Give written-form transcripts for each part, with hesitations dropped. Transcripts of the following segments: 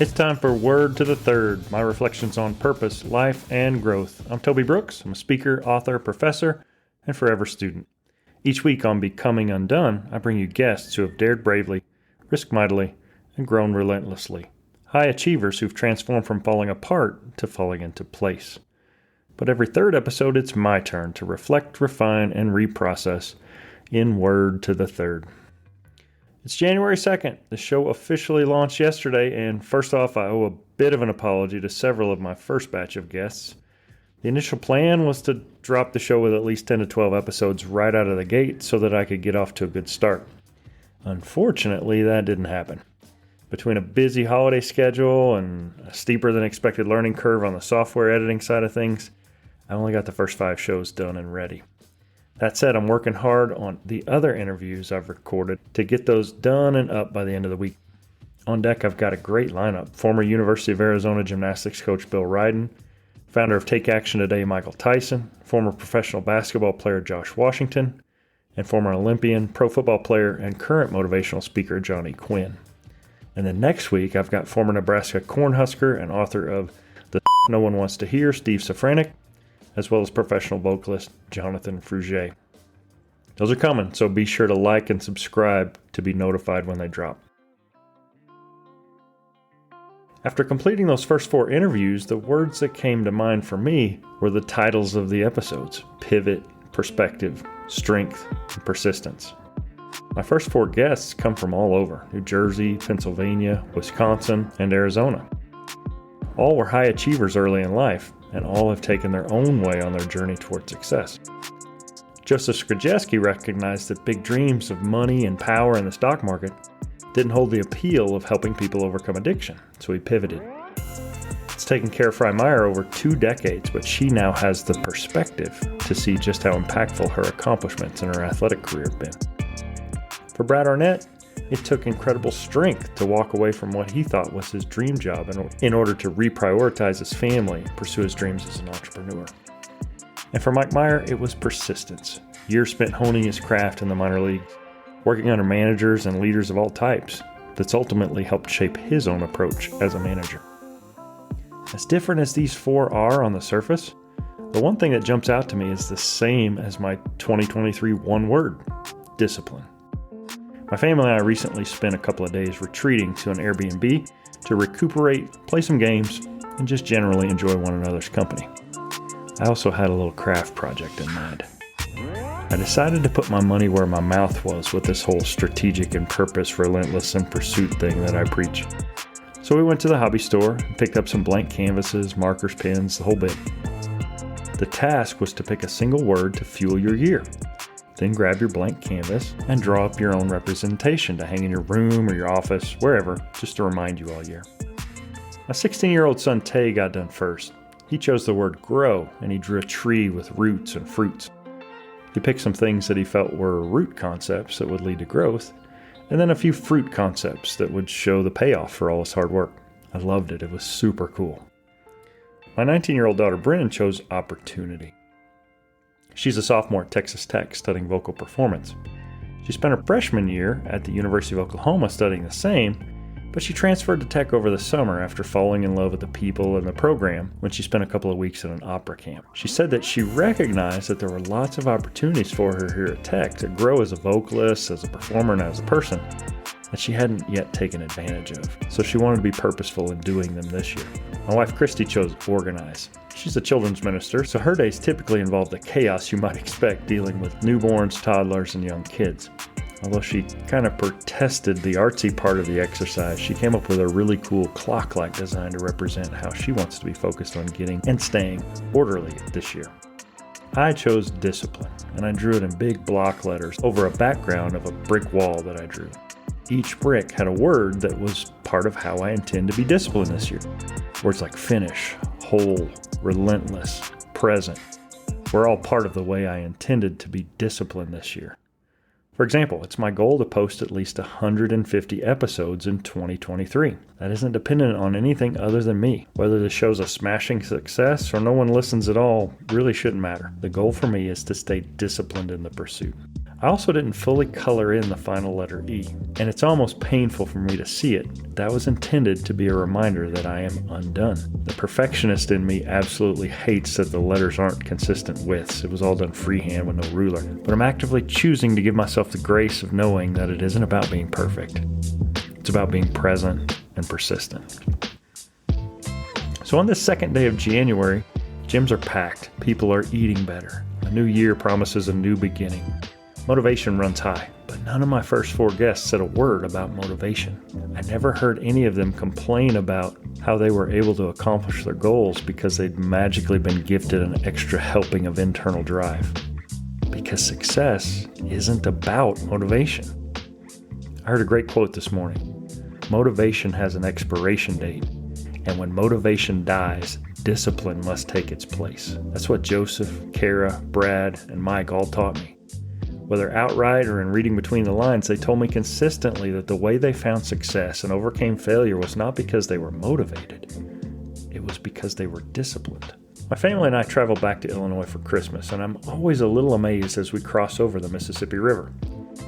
It's time for Word to the Third, my reflections on purpose, life, and growth. I'm Toby Brooks. I'm a speaker, author, professor, and forever student. Each week on Becoming Undone, I bring you guests who have dared bravely, risked mightily, and grown relentlessly. High achievers who've transformed from falling apart to falling into place. But every third episode, it's my turn to reflect, refine, and reprocess in Word to the Third. It's January 2nd. The show officially launched yesterday, and first off, I owe a bit of an apology to several of my first batch of guests. The initial plan was to drop the show with at least 10 to 12 episodes right out of the gate so that I could get off to a good start. Unfortunately, that didn't happen. Between a busy holiday schedule and a steeper than expected learning curve on the software editing side of things, I only got the first 5 shows done and ready. That said, I'm working hard on the other interviews I've recorded to get those done and up by the end of the week. On deck, I've got a great lineup. Former University of Arizona gymnastics coach Bill Ryden, founder of Take Action Today Michael Tyson, former professional basketball player Josh Washington, and former Olympian, pro football player, and current motivational speaker Johnny Quinn. And then next week, I've got former Nebraska Cornhusker and author of The No One Wants to Hear, Steve Safranek, as well as professional vocalist Jonathan Frugier. Those are coming, so be sure to like and subscribe to be notified when they drop. After completing those first 4 interviews, the words that came to mind for me were the titles of the episodes: pivot, perspective, strength, and persistence. My first 4 guests come from all over: New Jersey, Pennsylvania, Wisconsin, and Arizona. All were high achievers early in life, and all have taken their own way on their journey toward success. Joseph Skrzyjewski recognized that big dreams of money and power in the stock market didn't hold the appeal of helping people overcome addiction, so he pivoted. It's taken Cara Meyer over 2 decades, but she now has the perspective to see just how impactful her accomplishments in her athletic career have been. For Brad Arnett, it took incredible strength to walk away from what he thought was his dream job in order to reprioritize his family and pursue his dreams as an entrepreneur. And for Mike Meyer, it was persistence. Years spent honing his craft in the minor leagues, working under managers and leaders of all types, that's ultimately helped shape his own approach as a manager. As different as these 4 are on the surface, the one thing that jumps out to me is the same as my 2023 one word: discipline. My family and I recently spent a couple of days retreating to an Airbnb to recuperate, play some games, and just generally enjoy one another's company. I also had a little craft project in mind. I decided to put my money where my mouth was with this whole strategic and purpose, relentless, and pursuit thing that I preach. So we went to the hobby store and picked up some blank canvases, markers, pens, the whole bit. The task was to pick a single word to fuel your year. Then grab your blank canvas and draw up your own representation to hang in your room or your office, wherever, just to remind you all year. My 16-year-old son Tay got done first. He chose the word grow, and he drew a tree with roots and fruits. He picked some things that he felt were root concepts that would lead to growth, and then a few fruit concepts that would show the payoff for all his hard work. I loved it. It was super cool. My 19-year-old daughter Brynn chose opportunity. She's a sophomore at Texas Tech studying vocal performance. She spent her freshman year at the University of Oklahoma studying the same, but she transferred to Tech over the summer after falling in love with the people and the program when she spent a couple of weeks at an opera camp. She said that she recognized that there were lots of opportunities for her here at Tech to grow as a vocalist, as a performer, and as a person that she hadn't yet taken advantage of. So she wanted to be purposeful in doing them this year. My wife Christy chose organize. She's a children's minister, so her days typically involve the chaos you might expect dealing with newborns, toddlers, and young kids. Although she kind of protested the artsy part of the exercise, she came up with a really cool clock-like design to represent how she wants to be focused on getting and staying orderly this year. I chose discipline, and I drew it in big block letters over a background of a brick wall that I drew. Each brick had a word that was part of how I intend to be disciplined this year. Words like finish, whole, relentless, present were all part of the way I intended to be disciplined this year. For example, it's my goal to post at least 150 episodes in 2023. That isn't dependent on anything other than me. Whether the show's a smashing success or no one listens at all really shouldn't matter. The goal for me is to stay disciplined in the pursuit. I also didn't fully color in the final letter E, and it's almost painful for me to see it. That was intended to be a reminder that I am undone. The perfectionist in me absolutely hates that the letters aren't consistent widths. It was all done freehand with no ruler. But I'm actively choosing to give myself the grace of knowing that it isn't about being perfect. It's about being present and persistent. So on this second day of January, gyms are packed. People are eating better. A new year promises a new beginning. Motivation runs high, but none of my first 4 guests said a word about motivation. I never heard any of them complain about how they were able to accomplish their goals because they'd magically been gifted an extra helping of internal drive. Because success isn't about motivation. I heard a great quote this morning. Motivation has an expiration date, and when motivation dies, discipline must take its place. That's what Joseph, Kara, Brad, and Mike all taught me. Whether outright or in reading between the lines, they told me consistently that the way they found success and overcame failure was not because they were motivated. It was because they were disciplined. My family and I traveled back to Illinois for Christmas, and I'm always a little amazed as we cross over the Mississippi River.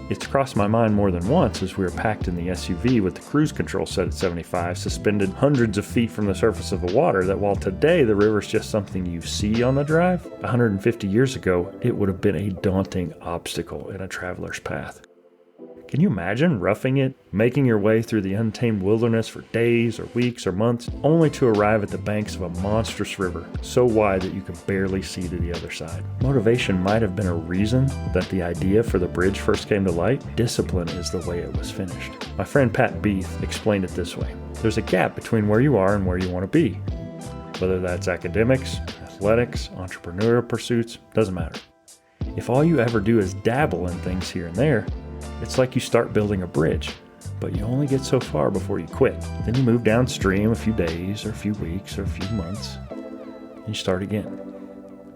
It's crossed my mind more than once as we were packed in the SUV with the cruise control set at 75, suspended hundreds of feet from the surface of the water, that while today the river's just something you see on the drive, 150 years ago it would have been a daunting obstacle in a traveler's path. Can you imagine roughing it, making your way through the untamed wilderness for days or weeks or months, only to arrive at the banks of a monstrous river so wide that you could barely see to the other side? Motivation might have been a reason that the idea for the bridge first came to light. Discipline is the way it was finished. My friend Pat Beath explained it this way. There's a gap between where you are and where you want to be. Whether that's academics, athletics, entrepreneurial pursuits, doesn't matter. If all you ever do is dabble in things here and there, it's like you start building a bridge, but you only get so far before you quit. Then you move downstream a few days or a few weeks or a few months, and you start again.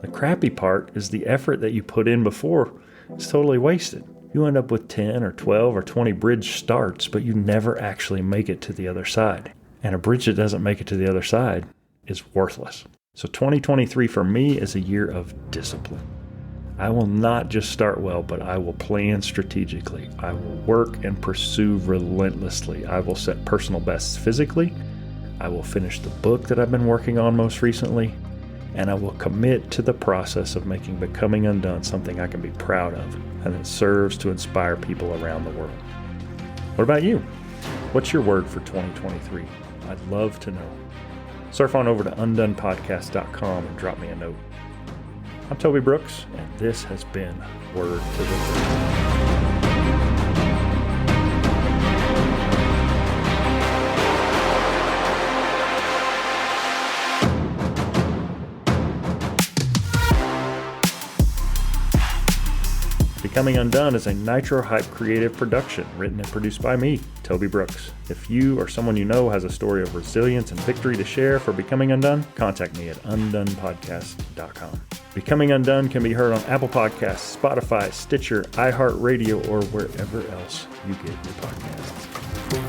The crappy part is the effort that you put in before is totally wasted. You end up with 10 or 12 or 20 bridge starts, but you never actually make it to the other side. And a bridge that doesn't make it to the other side is worthless. So 2023 for me is a year of discipline. I will not just start well, but I will plan strategically. I will work and pursue relentlessly. I will set personal bests physically. I will finish the book that I've been working on most recently. And I will commit to the process of making Becoming Undone something I can be proud of and that serves to inspire people around the world. What about you? What's your word for 2023? I'd love to know. Surf on over to undonepodcast.com and drop me a note. I'm Toby Brooks, and this has been Word to the Word. Becoming Undone is a Nitro Hype creative production, written and produced by me, Toby Brooks. If you or someone you know has a story of resilience and victory to share for Becoming Undone, contact me at undonepodcast.com. Becoming Undone can be heard on Apple Podcasts, Spotify, Stitcher, iHeartRadio, or wherever else you get your podcasts.